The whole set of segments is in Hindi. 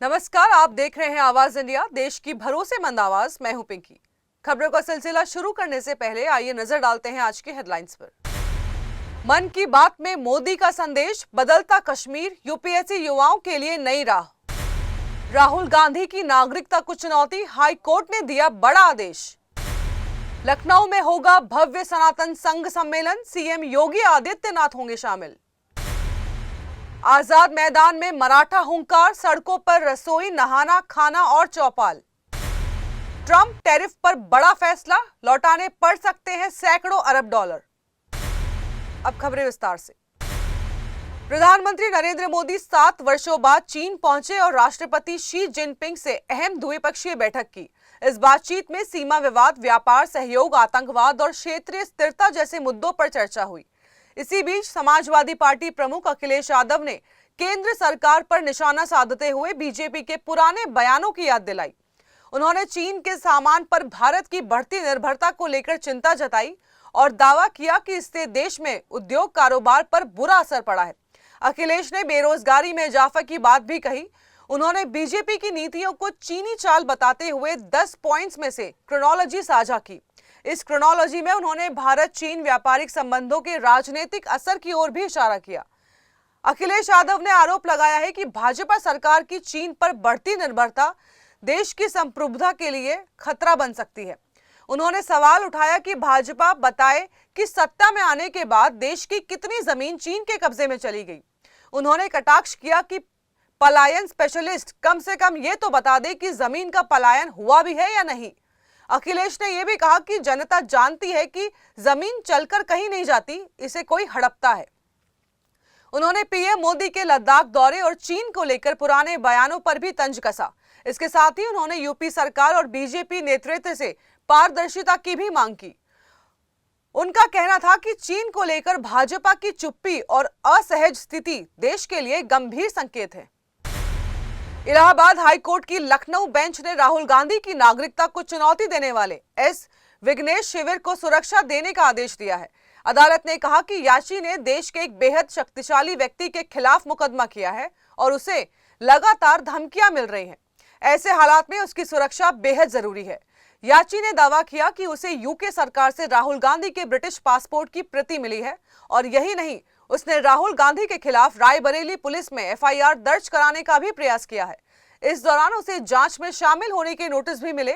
नमस्कार, आप देख रहे हैं आवाज इंडिया, देश की भरोसेमंद आवाज। मैं हूं पिंकी। खबरों का सिलसिला शुरू करने से पहले आइए नजर डालते हैं आज की हेडलाइंस पर। मन की बात में मोदी का संदेश, बदलता कश्मीर, यूपीएससी युवाओं के लिए नई राह। राहुल गांधी की नागरिकता को चुनौती, हाई कोर्ट ने दिया बड़ा आदेश। लखनऊ में होगा भव्य सनातन संघ सम्मेलन, सीएम योगी आदित्यनाथ होंगे शामिल। आजाद मैदान में मराठा हुंकार, सड़कों पर रसोई, नहाना, खाना और चौपाल। ट्रंप टैरिफ पर बड़ा फैसला, लौटाने पड़ सकते हैं सैकड़ों अरब डॉलर। अब खबरें विस्तार से। प्रधानमंत्री नरेंद्र मोदी 7 वर्षों बाद चीन पहुंचे और राष्ट्रपति शी जिनपिंग से अहम द्विपक्षीय बैठक की। इस बातचीत में सीमा विवाद, व्यापार सहयोग, आतंकवाद और क्षेत्रीय स्थिरता जैसे मुद्दों पर चर्चा हुई। इसी बीच समाजवादी पार्टी प्रमुख अखिलेश यादव ने केंद्र सरकार पर निशाना साधते हुए बीजेपी के पुराने बयानों की याद दिलाई। उन्होंने चीन के सामान पर भारत की बढ़ती निर्भरता को लेकर चिंता जताई और दावा किया कि इससे देश में उद्योग कारोबार पर बुरा असर पड़ा है। अखिलेश ने बेरोजगारी में इजाफा की बात भी कही। उन्होंने बीजेपी की नीतियों को चीनी चाल बताते हुए 10 पॉइंट्स में से क्रोनोलॉजी साझा की। इस क्रोनोलॉजी में उन्होंने भारत चीन व्यापारिक संबंधों के राजनीतिक असर की ओर भी इशारा किया। अखिलेश यादव ने आरोप लगाया है कि भाजपा सरकार की चीन पर बढ़ती निर्भरता देश की संप्रभुता के लिए खतरा बन सकती है। उन्होंने सवाल उठाया कि भाजपा बताए कि सत्ता में आने के बाद देश की कितनी जमीन चीन के कब्जे में चली गई। उन्होंने कटाक्ष किया कि पलायन स्पेशलिस्ट कम से कम ये तो बता दे कि जमीन का पलायन हुआ भी है या नहीं। अखिलेश ने यह भी कहा कि जनता जानती है कि जमीन चलकर कहीं नहीं जाती, इसे कोई हड़पता है। उन्होंने पीएम मोदी के लद्दाख दौरे और चीन को लेकर पुराने बयानों पर भी तंज कसा। इसके साथ ही उन्होंने यूपी सरकार और बीजेपी नेतृत्व से पारदर्शिता की भी मांग की। उनका कहना था कि चीन को लेकर भाजपा की चुप्पी और असहज स्थिति देश के लिए गंभीर संकेत है। इलाहाबाद हाईकोर्ट की लखनऊ बेंच ने राहुल गांधी की नागरिकता को चुनौती देने वाले एस विघ्नेश शिविर को सुरक्षा देने का आदेश दिया है। अदालत ने कहा कि याची ने देश के एक बेहद शक्तिशाली व्यक्ति के खिलाफ मुकदमा किया है और उसे लगातार धमकियां मिल रही हैं। ऐसे हालात में उसकी सुरक्षा बेहद जरूरी है। याची ने दावा किया कि उसे यूके सरकार से राहुल गांधी के ब्रिटिश पासपोर्ट की प्रति मिली है और यही नहीं, उसने राहुल गांधी के खिलाफ रायबरेली पुलिस में एफआईआर दर्ज कराने का भी प्रयास किया है। इस दौरान उसे जांच में शामिल होने के नोटिस भी मिले।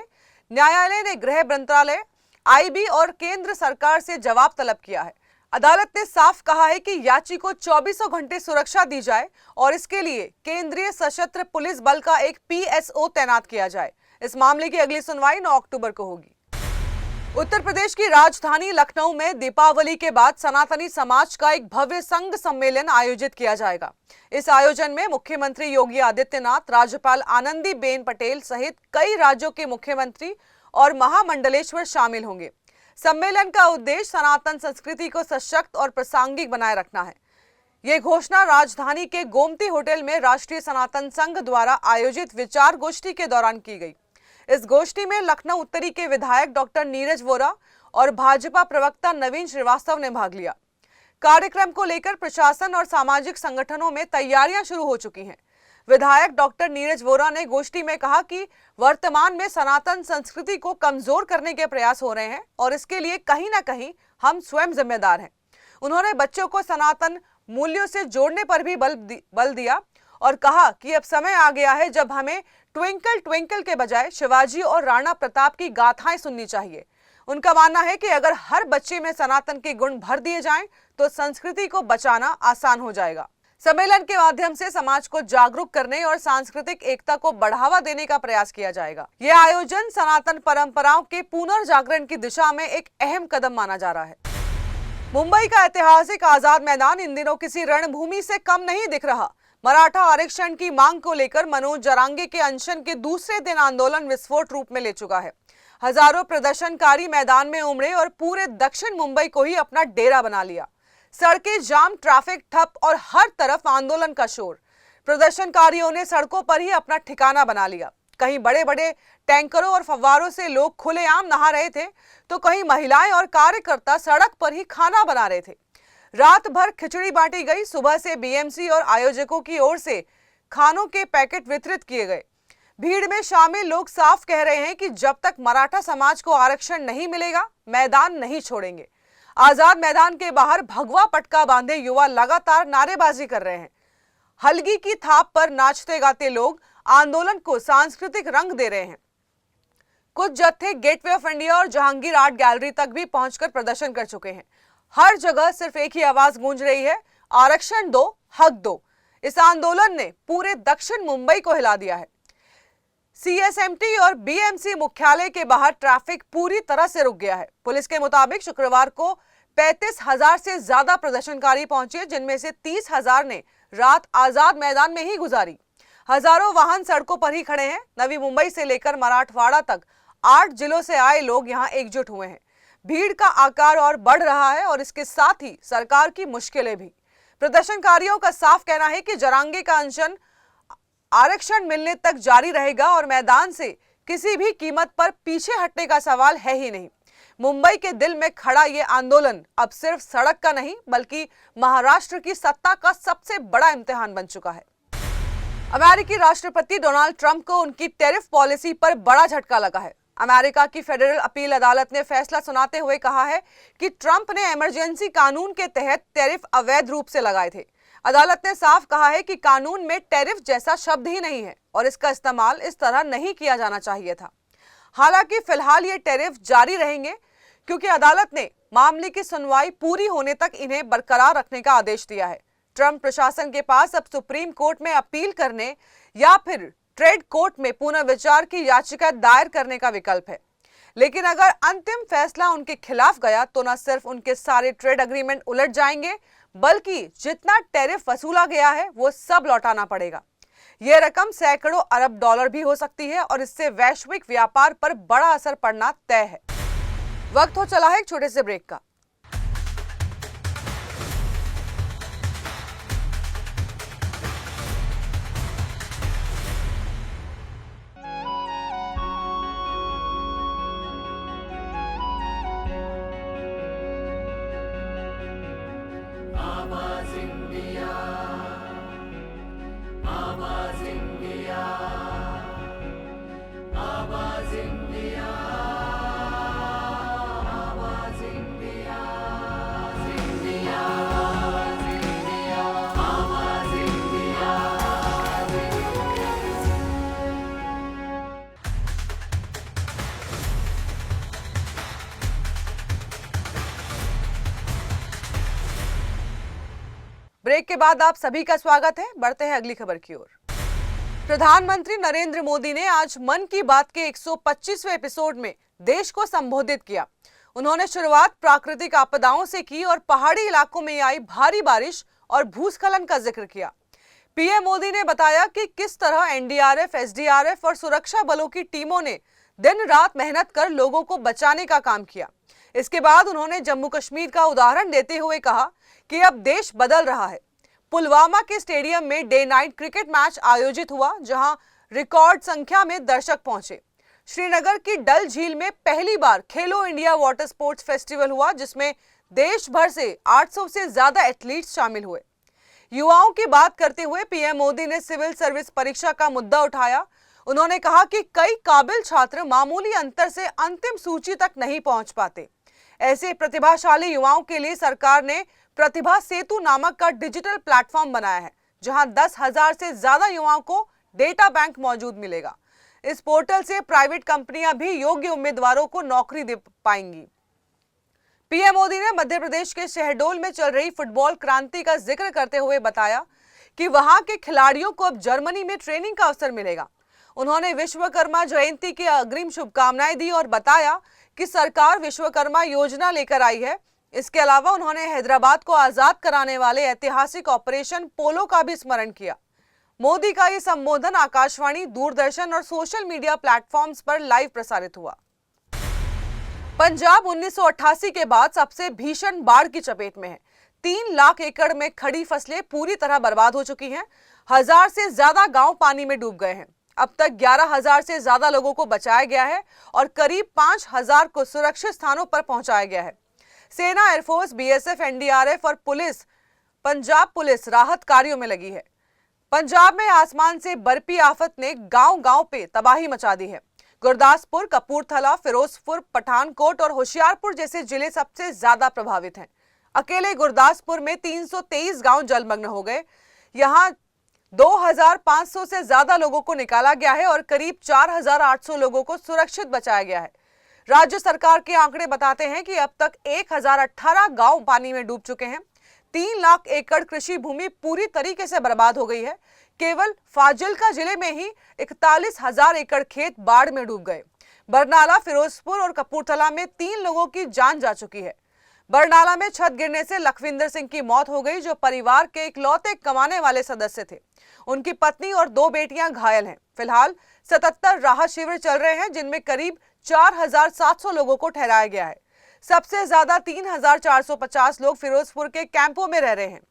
न्यायालय ने गृह मंत्रालय, आईबी और केंद्र सरकार से जवाब तलब किया है। अदालत ने साफ कहा है कि याची को 24 घंटे सुरक्षा दी जाए और इसके लिए केंद्रीय सशस्त्र पुलिस बल का एक पीएसओ तैनात किया जाए। इस मामले की अगली सुनवाई 9 अक्टूबर को होगी। उत्तर प्रदेश की राजधानी लखनऊ में दीपावली के बाद सनातनी समाज का एक भव्य संघ सम्मेलन आयोजित किया जाएगा। इस आयोजन में मुख्यमंत्री योगी आदित्यनाथ, राज्यपाल आनंदीबेन पटेल सहित कई राज्यों के मुख्यमंत्री और महामंडलेश्वर शामिल होंगे। सम्मेलन का उद्देश्य सनातन संस्कृति को सशक्त और प्रासंगिक बनाए रखना है। ये घोषणा राजधानी के गोमती होटल में राष्ट्रीय सनातन संघ द्वारा आयोजित विचार गोष्ठी के दौरान की गई। इस गोष्ठी में लखनऊ उत्तरी के विधायक डॉक्टर नीरज वोरा और भाजपा प्रवक्ता नवीन श्रीवास्तव ने भाग लिया। कार्यक्रम को लेकर प्रशासन और सामाजिक संगठनों में तैयारियां शुरू हो चुकी हैं। विधायक डॉक्टर नीरज वोरा ने गोष्ठी में कहा कि वर्तमान में सनातन संस्कृति को कमजोर करने के प्रयास हो रहे हैं और इसके लिए कहीं ना कहीं हम स्वयं जिम्मेदार हैं। उन्होंने बच्चों को सनातन मूल्यों से जोड़ने पर भी बल दिया और कहा कि अब समय आ गया है जब हमें ट्विंकल ट्विंकल के बजाय शिवाजी और राणा प्रताप की गाथाएं सुननी चाहिए। उनका मानना है कि अगर हर बच्चे में सनातन के गुण भर दिए जाएं तो संस्कृति को बचाना आसान हो जाएगा। सम्मेलन के माध्यम से समाज को जागरूक करने और सांस्कृतिक एकता को बढ़ावा देने का प्रयास किया जाएगा। यह आयोजन सनातन परंपराओं के पुनर्जागरण की दिशा में एक अहम कदम माना जा रहा है। मुंबई का ऐतिहासिक आजाद मैदान इन दिनों किसी रणभूमि से कम नहीं दिख रहा। मराठा आरक्षण की मांग को लेकर मनोज जरांगे के अनशन के दूसरे दिन आंदोलन विस्फोट रूप में ले चुका है। हजारों प्रदर्शनकारी मैदान में उमड़े और पूरे दक्षिण मुंबई को ही अपना डेरा बना लिया। सड़कें जाम, ट्रैफिक ठप और हर तरफ आंदोलन का शोर। प्रदर्शनकारियों ने सड़कों पर ही अपना ठिकाना बना लिया। कहीं बड़े बड़े टैंकरों और फव्वारों से लोग खुलेआम नहा रहे थे तो कहीं महिलाएं और कार्यकर्ता सड़क पर ही खाना बना रहे थे। रात भर खिचड़ी बांटी गई। सुबह से बीएमसी और आयोजकों की ओर से खानों के पैकेट वितरित किए गए। भीड़ में शामिल लोग साफ कह रहे हैं कि जब तक मराठा समाज को आरक्षण नहीं मिलेगा, मैदान नहीं छोड़ेंगे। आजाद मैदान के बाहर भगवा पटका बांधे युवा लगातार नारेबाजी कर रहे हैं। हलगी की थाप पर नाचते गाते लोग आंदोलन को सांस्कृतिक रंग दे रहे हैं। कुछ जत्थे गेटवे ऑफ इंडिया और जहांगीर आर्ट गैलरी तक भी पहुंचकर प्रदर्शन कर चुके हैं। हर जगह सिर्फ एक ही आवाज गूंज रही है, आरक्षण दो, हक दो। इस आंदोलन ने पूरे दक्षिण मुंबई को हिला दिया है। सीएसएमटी और बीएमसी मुख्यालय के बाहर ट्रैफिक पूरी तरह से रुक गया है। पुलिस के मुताबिक शुक्रवार को 35,000 से ज्यादा प्रदर्शनकारी पहुंचे, जिनमें से 30,000 ने रात आजाद मैदान में ही गुजारी। हजारों वाहन सड़कों पर ही खड़े हैं। नवी मुंबई से लेकर मराठवाड़ा तक 8 जिलों से आए लोग यहां एकजुट हुए हैं। भीड़ का आकार और बढ़ रहा है और इसके साथ ही सरकार की मुश्किलें भी। प्रदर्शनकारियों का साफ कहना है कि जरांगे का अनशन आरक्षण मिलने तक जारी रहेगा और मैदान से किसी भी कीमत पर पीछे हटने का सवाल है ही नहीं। मुंबई के दिल में खड़ा ये आंदोलन अब सिर्फ सड़क का नहीं, बल्कि महाराष्ट्र की सत्ता का सबसे बड़ा इम्तिहान बन चुका है। अमेरिकी राष्ट्रपति डोनाल्ड ट्रंप को उनकी टैरिफ पॉलिसी पर बड़ा झटका लगा है। अमेरिका की फेडरल अपील अदालत ने फैसला सुनाते हुए कहा है कि ट्रंप ने इमरजेंसी कानून के तहत टैरिफ अवैध रूप से लगाए थे। अदालत ने साफ कहा है कि कानून में टैरिफ जैसा शब्द ही नहीं है और इसका इस्तेमाल इस तरह नहीं किया जाना चाहिए था। हालांकि फिलहाल ये टैरिफ जारी रहेंगे क्योंकि अदालत ने मामले की सुनवाई पूरी होने तक इन्हें बरकरार रखने का आदेश दिया है। ट्रंप प्रशासन के पास अब सुप्रीम कोर्ट में अपील करने या फिर ट्रेड कोर्ट में पुनर्विचार की याचिका दायर करने का विकल्प है। लेकिन अगर अंतिम फैसला उनके खिलाफ गया तो न सिर्फ उनके सारे ट्रेड एग्रीमेंट उलट जाएंगे, बल्कि जितना टैरिफ वसूला गया है वो सब लौटाना पड़ेगा। यह रकम सैकड़ों अरब डॉलर भी हो सकती है और इससे वैश्विक व्यापार पर बड़ा असर पड़ना तय है। वक्त हो चला है एक छोटे से ब्रेक का। ब्रेक के बाद आप सभी का स्वागत है। बढ़ते हैं अगली खबर की ओर। प्रधानमंत्री नरेंद्र मोदी ने आज मन की बात के 125वें एपिसोड में देश को संबोधित किया। उन्होंने शुरुआत प्राकृतिक आपदाओं से की और पहाड़ी इलाकों में आई भारी बारिश और भूस्खलन का जिक्र किया। पीएम मोदी ने बताया कि किस तरह एनडीआरएफ, एसडीआरएफ और सुरक्षा बलों की टीमों ने दिन रात मेहनत कर लोगों को बचाने का काम किया। इसके बाद उन्होंने जम्मू कश्मीर का उदाहरण देते हुए कहा कि अब देश बदल रहा है। पुलवामा के स्टेडियम में डे नाइट क्रिकेट मैच आयोजित हुआ, जहां रिकॉर्ड संख्या में दर्शक पहुंचे। श्रीनगर की डल झील में पहली बार खेलो इंडिया वाटर स्पोर्ट्स फेस्टिवल हुआ, जिसमें देश भर से 800 से ज्यादा एथलीट्स शामिल हुए। युवाओं की बात करते हुए पीएम मोदी ने सिविल सर्विस परीक्षा का मुद्दा उठाया। उन्होंने कहा कि कई काबिल छात्र मामूली अंतर से अंतिम सूची तक नहीं पहुंच पाते। ऐसे प्रतिभाशाली युवाओं के लिए सरकार ने प्रतिभा सेतु नामक का डिजिटल प्लेटफॉर्म बनाया है, जहां 10,000 से ज्यादा युवाओं को डेटा बैंक मौजूद मिलेगा। इस पोर्टल से प्राइवेट कंपनियां भी योग्य उम्मीदवारों को नौकरी दे पाएंगी। पीएम मोदी ने मध्य प्रदेश के शहडोल में चल रही फुटबॉल क्रांति का जिक्र करते हुए बताया कि वहां के खिलाड़ियों को अब जर्मनी में ट्रेनिंग का अवसर मिलेगा। उन्होंने विश्वकर्मा जयंती की अग्रिम शुभकामनाएं दी और बताया कि सरकार विश्वकर्मा योजना लेकर आई है। इसके अलावा उन्होंने हैदराबाद को आजाद कराने वाले ऐतिहासिक ऑपरेशन पोलो का भी स्मरण किया। मोदी का यह संबोधन आकाशवाणी, दूरदर्शन और सोशल मीडिया प्लेटफॉर्म्स पर लाइव प्रसारित हुआ। पंजाब 1988 के बाद सबसे भीषण बाढ़ की चपेट में है। 3 लाख एकड़ में खड़ी फसलें पूरी तरह बर्बाद हो चुकी हैं। 1000 से ज्यादा गांव पानी में डूब गए हैं। अब तक 11,000 से ज्यादा लोगों को बचाया गया है और करीब 5,000 को सुरक्षित स्थानों पर पहुंचाया गया है। सेना, एयरफोर्स, बीएसएफ, एनडीआरएफ और पुलिस, पंजाब पुलिस राहत कार्यों में लगी है। पंजाब में आसमान से बर्फी आफत ने गांव-गांव पे तबाही मचा दी है। गुरदासपुर, कपूरथला, फिरोजपुर, पठानकोट और होशियारपुर जैसे जिले सबसे ज्यादा प्रभावित हैं। अकेले गुरदासपुर में 323 गांव जलमग्न हो गए। यहां 2500 से ज्यादा लोगों को निकाला गया है और करीब 4800 लोगों को सुरक्षित बचाया गया है। राज्य सरकार के आंकड़े बताते हैं कि अब तक 1018 गांव पानी में डूब चुके हैं। 3 लाख एकड़ कृषि भूमि पूरी तरीके से बर्बाद हो गई है। केवल फाजिल्का जिले में ही 41,000 एकड़ खेत बाढ़ में डूब गए। बरनाला, फिरोजपुर और कपूरथला में 3 लोगों की जान जा चुकी है। बरनाला में छत गिरने से लखविंदर सिंह की मौत हो गई, जो परिवार के इकलौते कमाने वाले सदस्य थे। उनकी पत्नी और 2 बेटियां घायल हैं। फिलहाल 77 राहत शिविर चल रहे हैं, जिनमें करीब 4,700 लोगों को ठहराया गया है। सबसे ज्यादा 3,450 लोग फिरोजपुर के कैंपों में रह रहे हैं।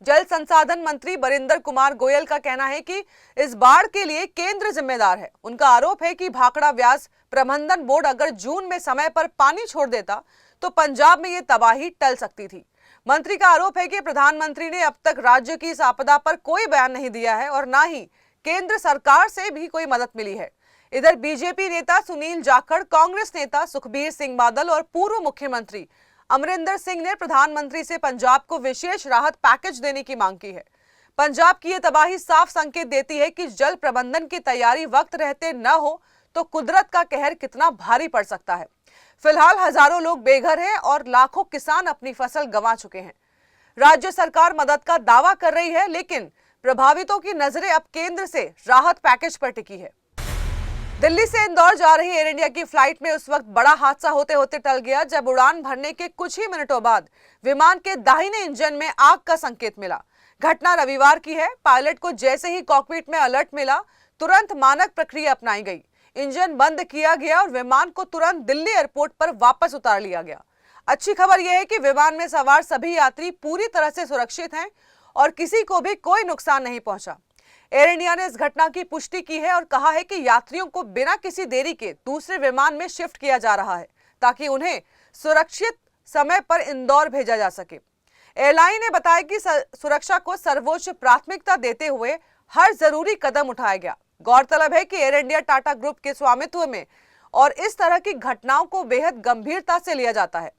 जल संसाधन मंत्री बरिंदर कुमार गोयल का कहना है कि इस बाढ़ के लिए केंद्र जिम्मेदार है। उनका आरोप है कि भाखड़ा व्यास प्रबंधन बोर्ड अगर जून में समय पर पानी छोड़ देता तो पंजाब में ये तबाही टल सकती थी। मंत्री का आरोप है कि प्रधानमंत्री ने अब तक राज्य की इस आपदा पर कोई बयान नहीं दिया है और न ही केंद्र सरकार से भी कोई मदद मिली है। इधर बीजेपी नेता सुनील जाखड़, कांग्रेस नेता सुखबीर सिंह बादल और पूर्व मुख्यमंत्री अमरिंदर सिंह ने प्रधानमंत्री से पंजाब को विशेष राहत पैकेज देने की मांग की है। पंजाब की यह तबाही साफ संकेत देती है कि जल प्रबंधन की तैयारी वक्त रहते न हो तो कुदरत का कहर कितना भारी पड़ सकता है। फिलहाल हजारों लोग बेघर हैं और लाखों किसान अपनी फसल गंवा चुके हैं। राज्य सरकार मदद का दावा कर रही है, लेकिन प्रभावितों की नजरें अब केंद्र से राहत पैकेज पर टिकी है। दिल्ली से इंदौर जा रही एयर इंडिया की फ्लाइट में उस वक्त बड़ा हादसा होते होते टल गया जब उड़ान भरने के कुछ ही मिनटों बाद विमान के दाहिने इंजन में आग का संकेत मिला। घटना रविवार की है। पायलट को जैसे ही कॉकपिट में अलर्ट मिला, तुरंत मानक प्रक्रिया अपनाई गई। इंजन बंद किया गया और विमान को तुरंत दिल्ली एयरपोर्ट पर वापस उतार लिया गया। अच्छी खबर यह है कि विमान में सवार सभी यात्री पूरी तरह से सुरक्षित हैं और किसी को भी कोई नुकसान नहीं पहुंचा। एयर इंडिया ने इस घटना की पुष्टि की है और कहा है कि यात्रियों को बिना किसी देरी के दूसरे विमान में शिफ्ट किया जा रहा है ताकि उन्हें सुरक्षित समय पर इंदौर भेजा जा सके। एयरलाइन ने बताया कि सुरक्षा को सर्वोच्च प्राथमिकता देते हुए हर जरूरी कदम उठाया गया। गौरतलब है कि एयर इंडिया टाटा ग्रुप के स्वामित्व में और इस तरह की घटनाओं को बेहद गंभीरता से लिया जाता है।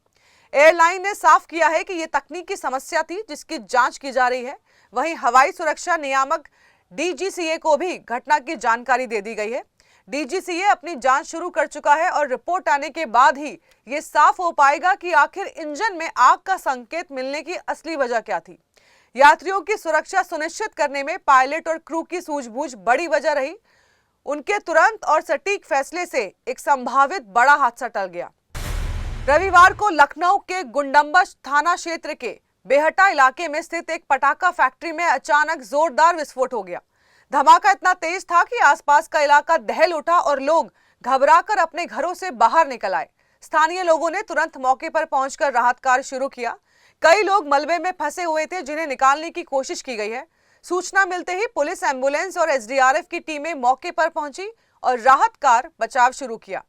एयरलाइन ने साफ किया है कि यह तकनीकी समस्या थी जिसकी जांच की जा रही है। वहीं हवाई सुरक्षा नियामक डीजीसीए को भी घटना की जानकारी दे दी गई है। डीजीसीए अपनी जांच शुरू कर चुका है और रिपोर्ट आने के बाद ही ये साफ हो पाएगा कि आखिर इंजन में आग का संकेत मिलने की असली वजह क्या थी। यात्रियों की सुरक्षा सुनिश्चित करने में पायलट और क्रू की सूझबूझ बड़ी वजह रही। उनके तुरंत और सटीक फैसले से एक संभावित बड़ा हादसा टल गया। रविवार को लखनऊ के गुंडम्बा थाना क्षेत्र के बेहटा इलाके में स्थित एक पटाखा फैक्ट्री में अचानक जोरदार विस्फोट हो गया। धमाका इतना तेज था कि आसपास का इलाका दहल उठा और लोग घबराकर अपने घरों से बाहर निकल आए। स्थानीय लोगों ने तुरंत मौके पर पहुंचकर राहत कार्य शुरू किया। कई लोग मलबे में फंसे हुए थे जिन्हें निकालने की कोशिश की गई है। सूचना मिलते ही पुलिस, एम्बुलेंस और एसडीआरएफ की टीमें मौके पर पहुंची और राहत कार्य बचाव शुरू किया।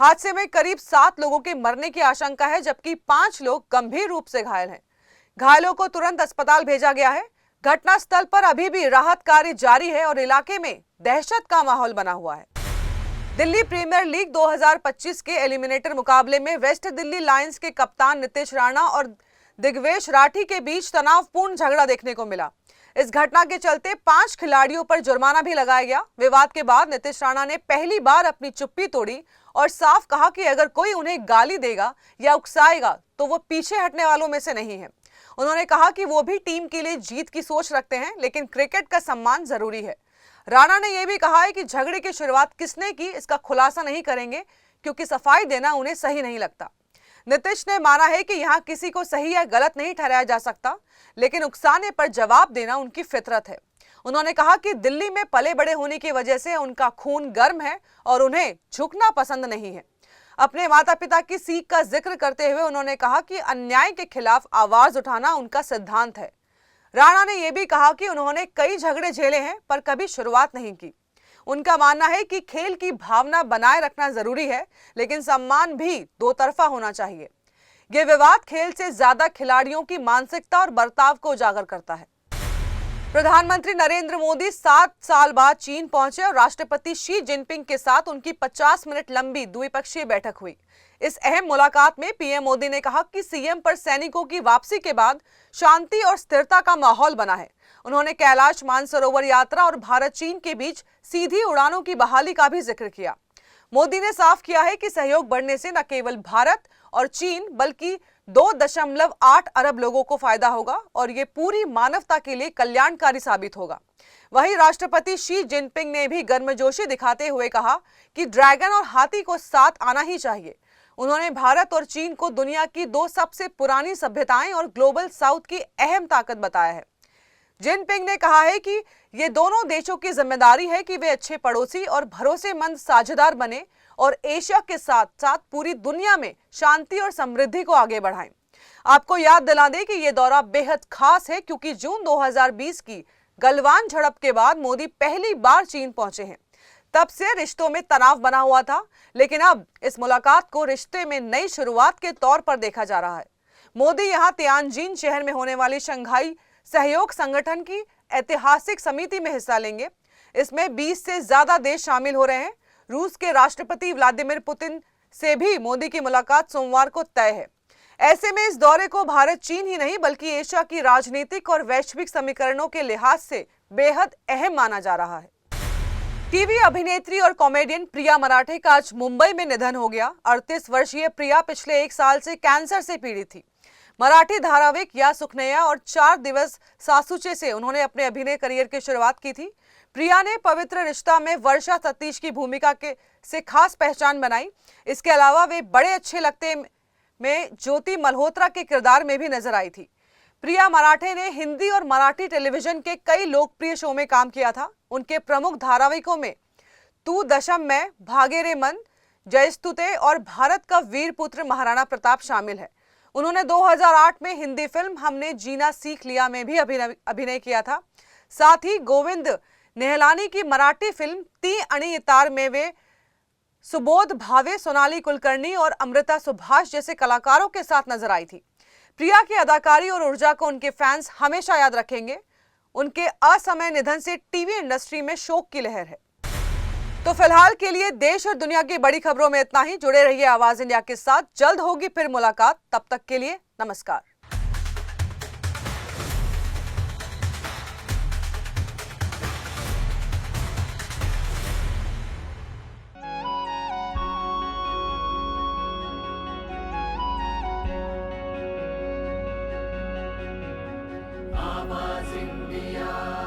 हादसे में करीब 7 लोगों के मरने की आशंका है, जबकि 5 लोग गंभीर रूप से घायल हैं। घायलों को तुरंत अस्पताल भेजा गया है। घटनास्थल पर अभी भी राहत कार्य जारी है और इलाके में दहशत का माहौल बना हुआ है। दिल्ली प्रीमियर लीग 2025 के एलिमिनेटर मुकाबले में वेस्ट दिल्ली लायंस के कप्तान नीतीश राणा और दिग्वेश राठी के बीच तनावपूर्ण झगड़ा देखने को मिला। इस घटना के चलते 5 खिलाड़ियों पर जुर्माना भी लगाया गया। विवाद के बाद नीतीश राणा ने पहली बार अपनी चुप्पी तोड़ी और साफ कहा कि अगर कोई उन्हें गाली देगा या उकसाएगा तो वो पीछे हटने वालों में से नहीं है। उन्होंने कहा कि वो भी टीम के लिए जीत की सोच रखते हैं, लेकिन क्रिकेट का सम्मान जरूरी है। राणा ने यह भी कहा है कि झगड़े की शुरुआत किसने की इसका खुलासा नहीं करेंगे, क्योंकि सफाई देना उन्हें सही नहीं लगता। नीतीश ने माना है कि यहाँ किसी को सही या गलत नहीं ठहराया जा सकता, लेकिन उकसाने पर जवाब देना उनकी फितरत है। उन्होंने कहा कि दिल्ली में पले बड़े होने की वजह से उनका खून गर्म है और उन्हें झुकना पसंद नहीं है। अपने माता पिता की सीख का जिक्र करते हुए उन्होंने कहा कि अन्याय के खिलाफ आवाज उठाना उनका सिद्धांत है। राणा ने यह भी कहा कि उन्होंने कई झगड़े झेले हैं पर कभी शुरुआत नहीं की। उनका मानना है कि खेल की भावना बनाए रखना जरूरी है, लेकिन सम्मान भी दो तरफा होना चाहिए। यह विवाद खेल से ज्यादा खिलाड़ियों की मानसिकता और बर्ताव को उजागर करता है। प्रधानमंत्री नरेंद्र मोदी 7 साल बाद चीन पहुंचे और राष्ट्रपति शी जिनपिंग के साथ उनकी 50 मिनट लंबी द्विपक्षीय बैठक हुई। इस अहम मुलाकात में पीएम मोदी ने कहा कि सीएम पर सैनिकों की वापसी के बाद शांति और स्थिरता का माहौल बना है। उन्होंने कैलाश मानसरोवर यात्रा और भारत चीन के बीच सीधी उड़ानों की बहाली का भी जिक्र किया। मोदी ने साफ किया है कि सहयोग बढ़ने से न केवल भारत और चीन बल्कि 2.8 अरब लोगों को फायदा होगा और ये पूरी मानवता के लिए कल्याणकारी साबित होगा। वहीं राष्ट्रपति शी जिनपिंग ने भी गर्मजोशी दिखाते हुए कहा कि ड्रैगन और हाथी को साथ आना ही चाहिए। उन्होंने भारत और चीन को दुनिया की 2 सबसे पुरानी सभ्यताएं और ग्लोबल साउथ की अहम ताकत बताया है। जिनपिंग ने कहा है कि ये दोनों देशों की जिम्मेदारी है कि वे अच्छे पड़ोसी और भरोसेमंद साझेदार बने और एशिया के साथ साथ पूरी दुनिया में शांति और समृद्धि को आगे बढ़ाएं। आपको याद दिला दें कि ये दौरा बेहद खास है क्योंकि जून 2020 की गलवान झड़प के बाद मोदी पहली बार चीन पहुंचे हैं। तब से रिश्तों में तनाव बना हुआ था, लेकिन अब इस मुलाकात को रिश्ते में नई शुरुआत के तौर पर देखा जा रहा है। मोदी यहां तियानजिन शहर में होने वाली शंघाई सहयोग संगठन की ऐतिहासिक समिति में हिस्सा लेंगे। इसमें 20 से ज्यादा देश शामिल हो रहे हैं। रूस के राष्ट्रपति व्लादिमीर पुतिन से भी मोदी की मुलाकात सोमवार को तय है। ऐसे में इस दौरे को भारत चीन ही नहीं बल्कि एशिया की राजनीतिक और वैश्विक समीकरणों के लिहाज से बेहद अहम माना जा रहा है। टीवी अभिनेत्री और कॉमेडियन प्रिया मराठे का आज मुंबई में निधन हो गया। 38 वर्षीय प्रिया पिछले 1 साल से कैंसर से पीड़ित थी। मराठी धारावाहिक या सुखनैया और 4 दिवस सासूचे से उन्होंने अपने अभिनय करियर की शुरुआत की थी। प्रिया ने पवित्र रिश्ता में वर्षा सतीश की भूमिका से खास पहचान बनाई। इसके अलावा वे बड़े अच्छे लगते में ज्योति मल्होत्रा के किरदार में भी नजर आई थी। प्रिया मराठे ने हिंदी और मराठी टेलीविजन के कई लोकप्रिय शो में काम किया था। उनके प्रमुख धारावाहिकों में तू दशम में, भागे रे मन, जयस्तुते और भारत का वीर पुत्र महाराणा प्रताप शामिल है। उन्होंने 2008 में हिंदी फिल्म हमने जीना सीख लिया में भी अभिनय किया था। साथ ही गोविंद नेहलानी की मराठी फिल्म ती आणि इतार में वे सुबोध भावे, सोनाली कुलकर्णी और अमृता सुभाष जैसे कलाकारों के साथ नजर आई थी। प्रिया की अदाकारी और ऊर्जा को उनके फैंस हमेशा याद रखेंगे। उनके असमय निधन से टीवी इंडस्ट्री में शोक की लहर है। तो फिलहाल के लिए देश और दुनिया की बड़ी खबरों में इतना ही। जुड़े रहिए आवाज इंडिया के साथ, जल्द होगी फिर मुलाकात। तब तक के लिए नमस्कार। आवाज इंडिया।